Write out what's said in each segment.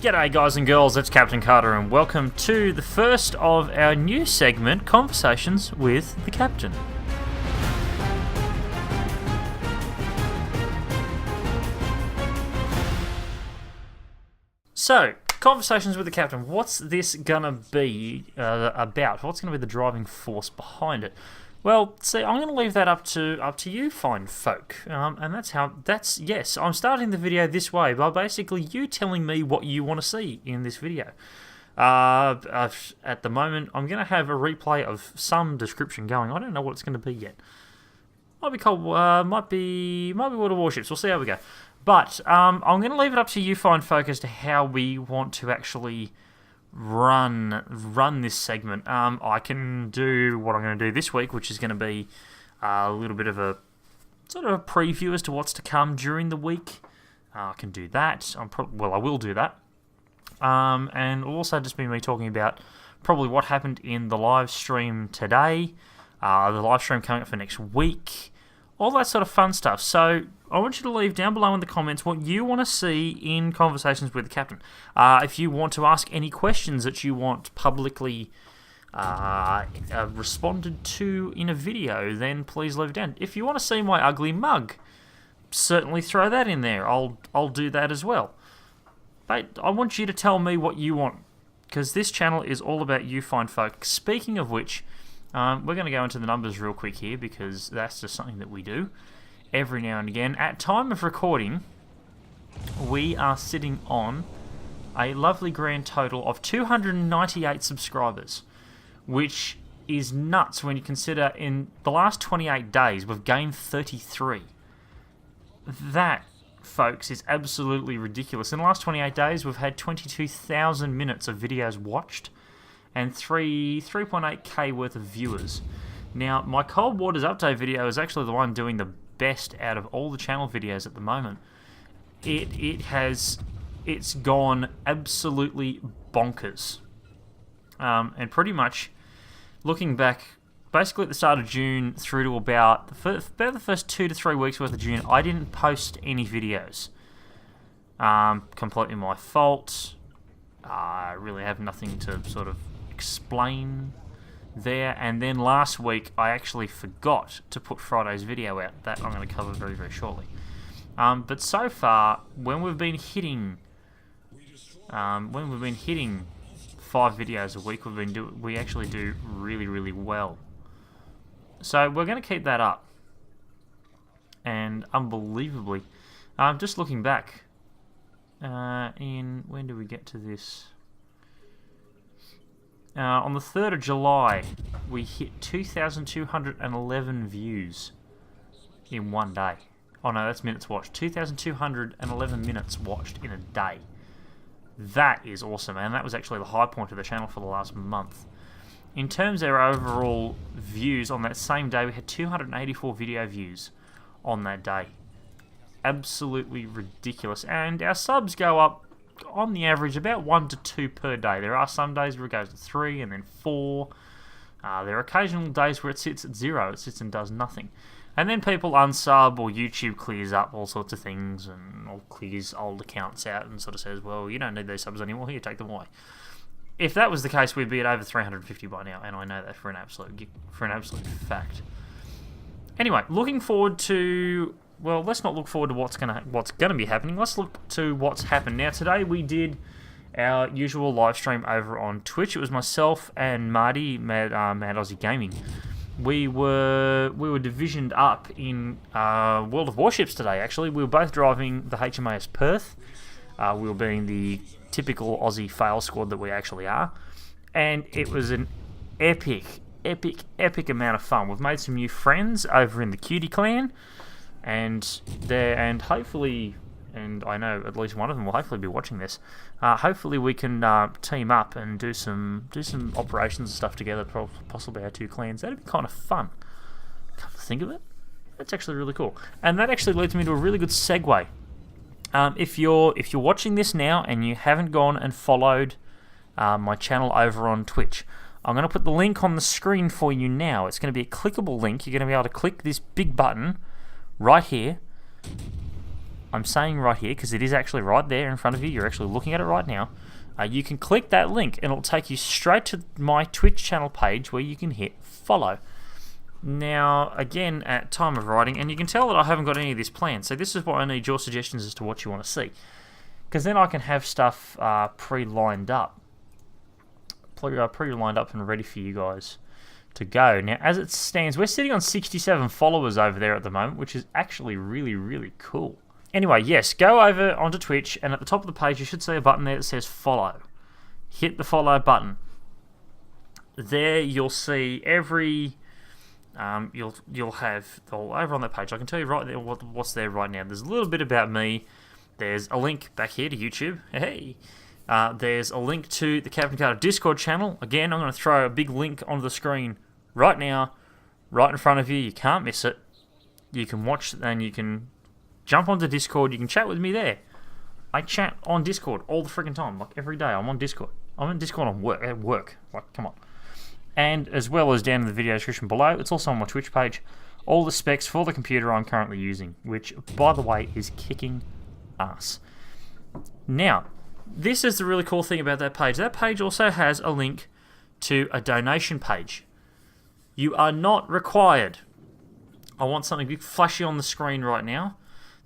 G'day guys and girls, it's CaptainKarta and welcome to the first of our new segment, Conversations with the Captain. So, Conversations with the Captain, what's this gonna be about? What's gonna be the driving force behind it? Well, see, I'm going to leave that up to you fine folk, and yes, I'm starting the video this way by basically you telling me what you want to see in this video. At the moment, I'm going to have a replay of some description going. I don't know what it's going to be yet. Might be called, might be World of Warships. We'll see how we go. But I'm going to leave it up to you fine folk as to how we want to actually run this segment. I can do what I'm going to do this week, which is going to be a little bit of a sort of a preview as to what's to come during the week. I can do that. I will do that. And it'll also just be me talking about probably what happened in the live stream today, the live stream coming up for next week, all that sort of fun stuff. So I want you to leave down below in the comments what you want to see in Conversations with the Captain. If you want to ask any questions that you want publicly responded to in a video, then please leave it down. If you want to see my ugly mug, certainly throw that in there. I'll do that as well. But I want you to tell me what you want, because this channel is all about you fine folk. Speaking of which, we're going to go into the numbers real quick here, because that's just something that we do every now and again. At time of recording, we are sitting on a lovely grand total of 298 subscribers, which is nuts when you consider in the last 28 days we've gained 33. That, folks, is absolutely ridiculous. In the last 28 days we've had 22,000 minutes of videos watched and 3.8k worth of viewers. Now, my Cold Waters update video is actually the one doing the best out of all the channel videos at the moment. It's gone absolutely bonkers. And pretty much, looking back, basically at the start of June through to about the first 2 to 3 weeks worth of June, I didn't post any videos. Completely my fault. I really have nothing to sort of explain there. And then last week I actually forgot to put Friday's video out. That I'm going to cover very, very shortly. But so far, when we've been hitting 5 videos a week, we actually do really, really well. So we're going to keep that up. And unbelievably, just looking back, when do we get to this? On the 3rd of July, we hit 2,211 views in one day. Oh no, that's minutes watched. 2,211 minutes watched in a day. That is awesome, and that was actually the high point of the channel for the last month. In terms of our overall views, on that same day, we had 284 video views on that day. Absolutely ridiculous. And our subs go up on the average about 1 to 2 per day. There are some days where it goes to 3 and then 4. There are occasional days where it sits at 0. It sits and does nothing. And then people unsub, or YouTube clears up all sorts of things and clears old accounts out and sort of says, well, you don't need these subs anymore, here, take them away. If that was the case, we'd be at over 350 by now, and I know that for an absolute fact. Anyway, looking forward to... Well, let's not look forward to what's gonna be happening. Let's look to what's happened. Now, today we did our usual live stream over on Twitch. It was myself and Marty, Mad Aussie Gaming. We were divisioned up in World of Warships today. Actually, we were both driving the HMAS Perth. We were being the typical Aussie fail squad that we actually are, and it was an epic amount of fun. We've made some new friends over in the Cutie Clan. And hopefully, and I know at least one of them will hopefully be watching this. Hopefully we can team up and do some operations and stuff together. Possibly our 2 clans. That'd be kind of fun. Come to think of it, that's actually really cool. And that actually leads me to a really good segue. If you're watching this now and you haven't gone and followed my channel over on Twitch, I'm going to put the link on the screen for you now. It's going to be a clickable link. You're going to be able to click this big button right here, I'm saying right here, because it is actually right there in front of you, you're actually looking at it right now, you can click that link and it'll take you straight to my Twitch channel page where you can hit follow. Now, again, at time of writing, and you can tell that I haven't got any of this planned, so this is why I need your suggestions as to what you want to see. Because then I can have stuff pre-lined up. Pre-lined up and ready for you guys to go. Now, as it stands, we're sitting on 67 followers over there at the moment, which is actually really, really cool. Anyway, yes, go over onto Twitch, and at the top of the page, you should see a button there that says follow. Hit the follow button. There, you'll see every... you'll have all over on that page. I can tell you right there what's there right now. There's a little bit about me. There's a link back here to YouTube. Hey. There's a link to the CaptainKarta Discord channel. Again, I'm going to throw a big link onto the screen right now, right in front of you. You can't miss it. You can watch and you can jump onto Discord. You can chat with me there. I chat on Discord all the freaking time, like every day. I'm on Discord. I'm on Discord at work. Like, come on. And as well as down in the video description below, it's also on my Twitch page, all the specs for the computer I'm currently using, which, by the way, is kicking ass. Now, this is the really cool thing about that page. That page also has a link to a donation page. You are not required. I want something big flashy on the screen right now.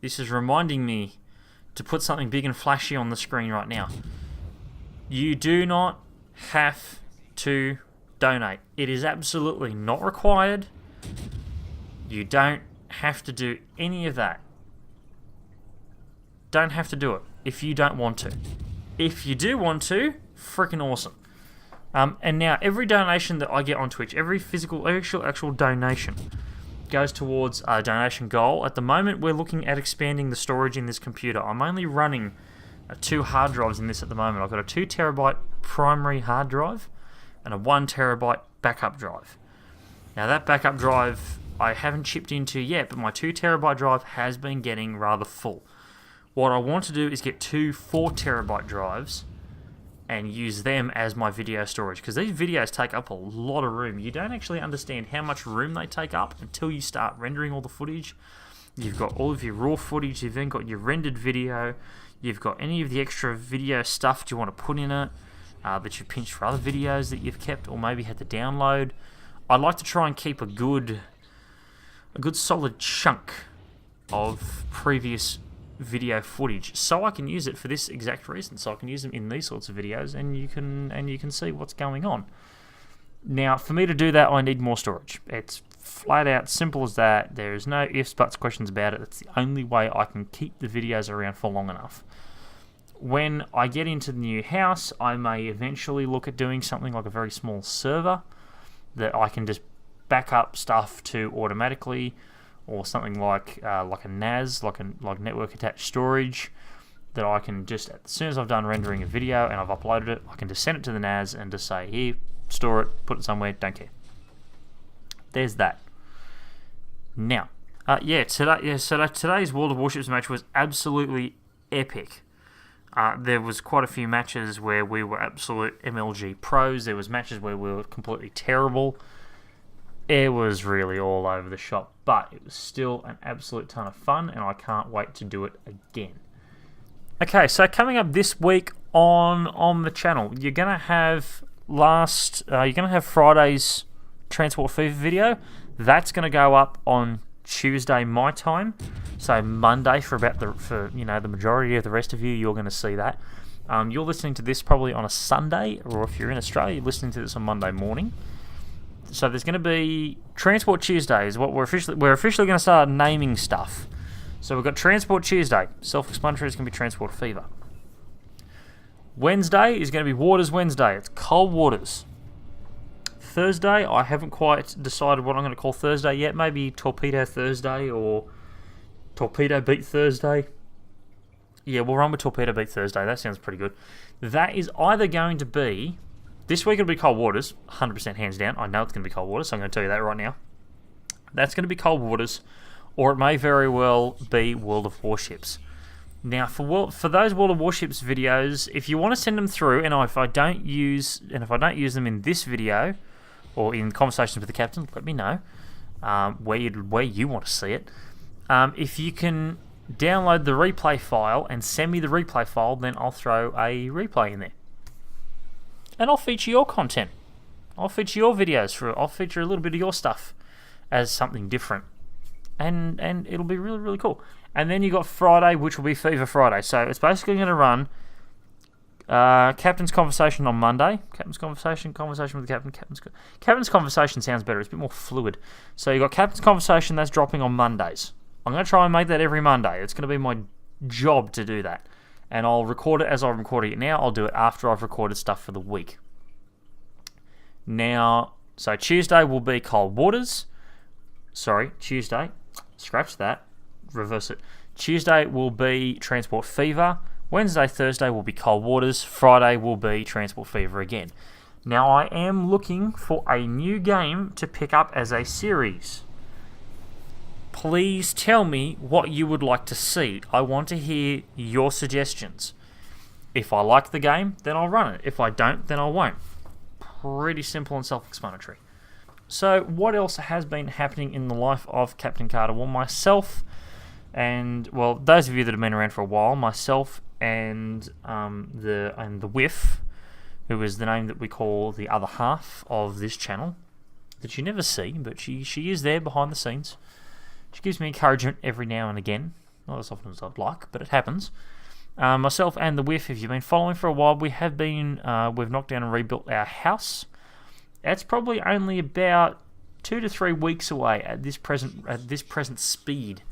This is reminding me to put something big and flashy on the screen right now. You do not have to donate. It is absolutely not required. You don't have to do any of that. Don't have to do it if you don't want to. If you do want to, freaking awesome. And now every donation that I get on Twitch, every actual donation goes towards a donation goal. At the moment, we're looking at expanding the storage in this computer. I'm only running 2 hard drives in this at the moment. I've got a 2 terabyte primary hard drive and a 1 terabyte backup drive. Now that backup drive I haven't chipped into yet, but my 2 terabyte drive has been getting rather full. What I want to do is get 2 4 terabyte drives and use them as my video storage, because these videos take up a lot of room. You don't actually understand how much room they take up until you start rendering all the footage. You've got all of your raw footage, you've then got your rendered video, you've got any of the extra video stuff you want to put in it that you've pinched for other videos that you've kept or maybe had to download. I'd like to try and keep a good solid chunk of previous video footage so I can use it for this exact reason, so I can use them in these sorts of videos and you can see what's going on. Now, for me to do that, I need more storage. It's flat out simple as that. There's no ifs, buts, questions about it. It's the only way I can keep the videos around for long enough. When I get into the new house, I may eventually look at doing something like a very small server that I can just back up stuff to automatically, or something like a NAS, like network attached storage, that I can just, as soon as I've done rendering a video and I've uploaded it, I can just send it to the NAS and just say, here, store it, put it somewhere, don't care. There's that. Now, today's World of Warships match was absolutely epic. There was quite a few matches where we were absolute MLG pros. There was matches where we were completely terrible. It was really all over the shop, but it was still an absolute ton of fun, and I can't wait to do it again. Okay, so coming up this week on the channel, you're gonna have Friday's Transport Fever video. That's gonna go up on Tuesday my time, so Monday for the majority of the rest of you, you're gonna see that. You're listening to this probably on a Sunday, or if you're in Australia, you're listening to this on Monday morning. So there's going to be Transport Tuesday is what we're officially going to start naming stuff. So we've got Transport Tuesday. Self-explanatory is going to be Transport Fever. Wednesday is going to be Waters Wednesday. It's Cold Waters. Thursday, I haven't quite decided what I'm going to call Thursday yet. Maybe Torpedo Thursday or Torpedo Beat Thursday. Yeah, we'll run with Torpedo Beat Thursday. That sounds pretty good. That is either going to be... This week it'll be Cold Waters, 100% hands down. I know it's going to be Cold Waters, so I'm going to tell you that right now. That's going to be Cold Waters, or it may very well be World of Warships. Now, for those World of Warships videos, if you want to send them through, and if I don't use them in this video or in conversations with the captain, let me know where you want to see it. If you can download the replay file and send me the replay file, then I'll throw a replay in there. And I'll feature your content. I'll feature your videos. I'll feature a little bit of your stuff as something different. And it'll be really, really cool. And then you got Friday, which will be Fever Friday. So it's basically going to run Captain's Conversation on Monday. Captain's Conversation with the Captain. Captain's Conversation sounds better. It's a bit more fluid. So you got Captain's Conversation, that's dropping on Mondays. I'm going to try and make that every Monday. It's going to be my job to do that. And I'll record it as I'm recording it now. I'll do it after I've recorded stuff for the week. Now, so Tuesday will be Cold Waters. Sorry, Tuesday. Scratch that. Reverse it. Tuesday will be Transport Fever. Wednesday, Thursday will be Cold Waters. Friday will be Transport Fever again. Now, I am looking for a new game to pick up as a series. Please tell me what you would like to see. I want to hear your suggestions. If I like the game, then I'll run it. If I don't, then I won't. Pretty simple and self-explanatory. So, what else has been happening in the life of CaptainKarta? Well, myself and, well, those of you that have been around for a while, myself and the Whiff, who is the name that we call the other half of this channel, that you never see, but she is there behind the scenes. She gives me encouragement every now and again. Not as often as I'd like, but it happens. Myself and the Whiff, if you've been following for a while, we've knocked down and rebuilt our house. It's probably only about 2 to 3 weeks away at this present speed,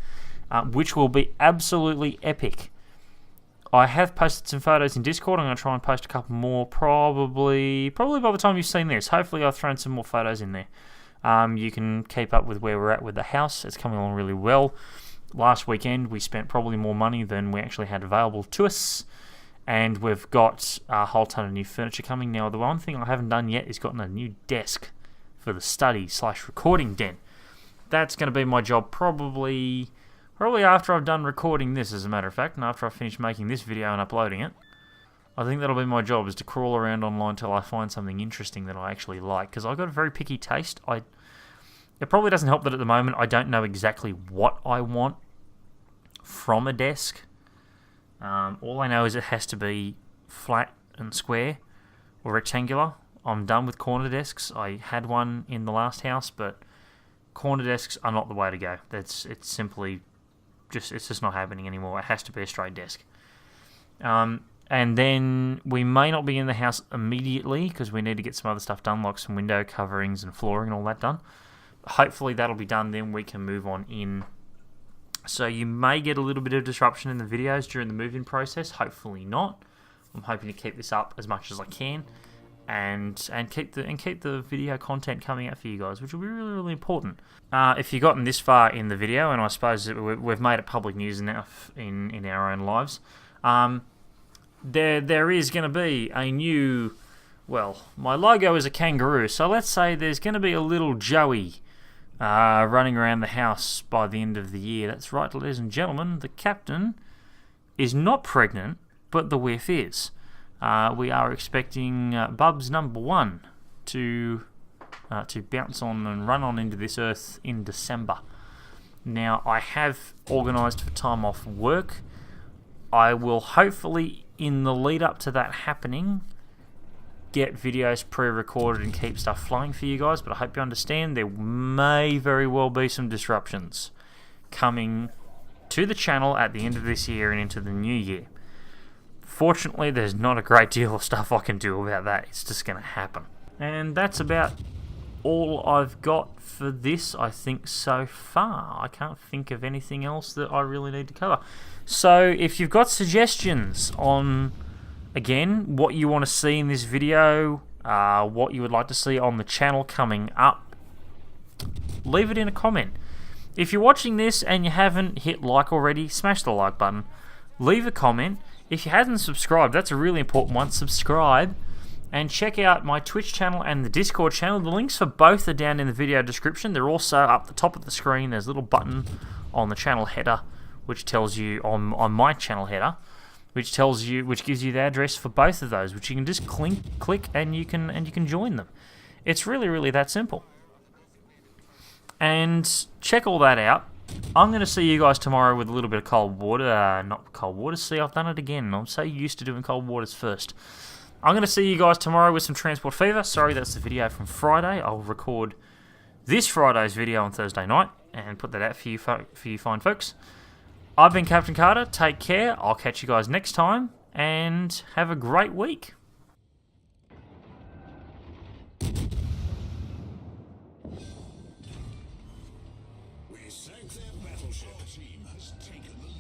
which will be absolutely epic. I have posted some photos in Discord. I'm going to try and post a couple more, probably by the time you've seen this. Hopefully I've thrown some more photos in there. You can keep up with where we're at with the house. It's coming along really well. Last weekend we spent probably more money than we actually had available to us, and we've got a whole ton of new furniture coming. Now, the one thing I haven't done yet is gotten a new desk for the study/recording den. That's going to be my job probably after I've done recording this, as a matter of fact, and after I've finished making this video and uploading it. I think that'll be my job, is to crawl around online till I find something interesting that I actually like, because I've got a very picky taste. It probably doesn't help that at the moment I don't know exactly what I want from a desk. All I know is it has to be flat and square or rectangular. I'm done with corner desks. I had one in the last house, but corner desks are not the way to go. It's just not happening anymore. It has to be a straight desk. And then we may not be in the house immediately because we need to get some other stuff done, like some window coverings and flooring and all that done. Hopefully that'll be done, then we can move on in. So you may get a little bit of disruption in the videos during the move-in process. Hopefully not. I'm hoping to keep this up as much as I can, and keep the video content coming out for you guys, which will be really, really important. If you've gotten this far in the video, and I suppose we've made it public news enough in our own lives, there is going to be a new. Well, my logo is a kangaroo, so let's say there's going to be a little Joey running around the house by the end of the year. That's right, ladies and gentlemen, the captain is not pregnant, but the Whiff is. We are expecting Bubs number 1 to bounce on and run on into this earth in December. Now, I have organised for time off work. I will hopefully, in the lead up to that happening, get videos pre-recorded and keep stuff flowing for you guys, but I hope you understand there may very well be some disruptions coming to the channel at the end of this year and into the new year. Fortunately, there's not a great deal of stuff I can do about that. It's just going to happen. And that's about all I've got for this, I think, so far. I can't think of anything else that I really need to cover. So if you've got suggestions on, again, what you want to see in this video, what you would like to see on the channel coming up, leave it in a comment. If you're watching this and you haven't hit like already, smash the like button. Leave a comment. If you haven't subscribed, that's a really important one. Subscribe and check out my Twitch channel and the Discord channel. The links for both are down in the video description. They're also up the top of the screen. There's a little button on the channel header, which tells you on my channel header, which gives you the address for both of those, which you can just click and you can join them. It's really, really that simple. And check all that out. I'm going to see you guys tomorrow with a little bit of cold water. Not cold water. See, I've done it again. I'm so used to doing cold waters first. I'm going to see you guys tomorrow with some Transport Fever. Sorry, that's the video from Friday. I'll record this Friday's video on Thursday night and put that out for you fine folks. I've been CaptainKarta. Take care. I'll catch you guys next time. And have a great week. We sank their battleship. Our team has taken the